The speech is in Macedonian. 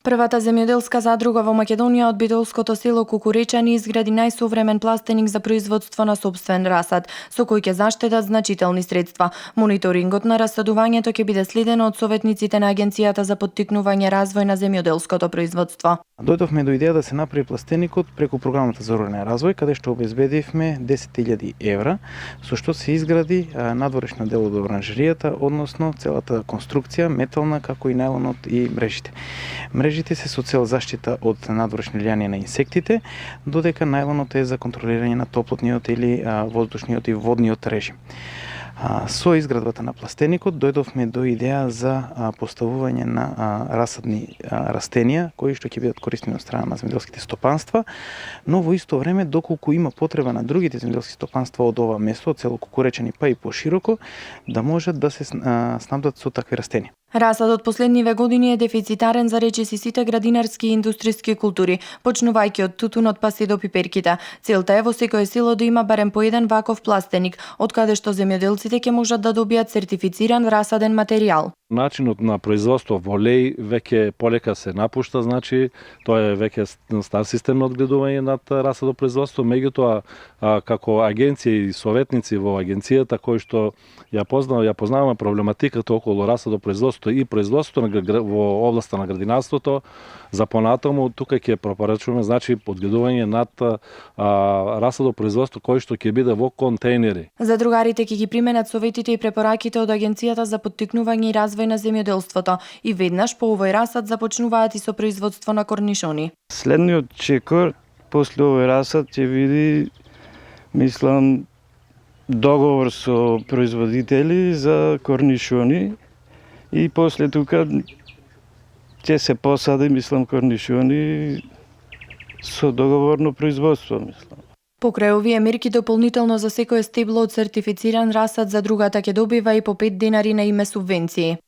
Првата земјоделска задруга во Македонија од битолското село Кукуречани изгради најсовремен пластеник за производство на сопствен расад, со кој ќе заштедат значителни средства. Мониторингот на расадувањето ќе биде следено од советниците на Агенцијата за поттикнување развој на земјоделското производство. Дојдовме до идеја да се направи пластеникот преку програмата за рурален развој, каде што обезбедивме 10.000 евра, со што се изгради надворешно дело до оранжеријата, односно целата конструкција, метална, како и најлонот и мрежите. Мрежите се со цел заштита од надворешни влијание на инсектите, додека најлонот е за контролирање на топлотниот или воздушниот и водниот режим. Со изградбата на пластеникот дојдовме до идеја за поставување на расадни растенија кои што ќе бидат користени од страна на земјоделските стопанства, но во исто време доколку има потреба на другите земјоделски стопанства од ова место, од село Кукуречани па и пошироко, да можат да се снабдат со такви растенија. Расадот последниве години е дефицитарен за речиси сите градинарски и индустријски култури, почнувајќи од тутунот па се до пиперките. Целта е во секое село да има барем по еден ваков пластеник, од каде што земјоделците ќе можат да добијат сертифициран расаден материјал. Начинот на производство во леј веќе полека се напушта, значи тоа е веќе стар систем на одгледување над расадопроизводство, меѓутоа како агенција и советници во агенцијата кои што ја познаваме проблематиката околу расадопроизводство и производство во областа на градинарството, за понатаму тука ќе препорачуваме значи одгледување над расадопроизводство кој што ќе биде во контејнери. Задругарите ќе ги применат советите и препораките од Агенцијата за поттикнување и развој на земјоделството и веднаш по овој расад започнуваат и со производство на корнишони. Следниот чекор после овој расад ќе види, мислам, договор со производители за корнишони и после тука ќе се посади, мислам, корнишони со договорно производство, мислам. Покрај овие мерки дополнително за секое стебло од сертифициран расад, задругата ќе добива и по 5 денари на име субвенции.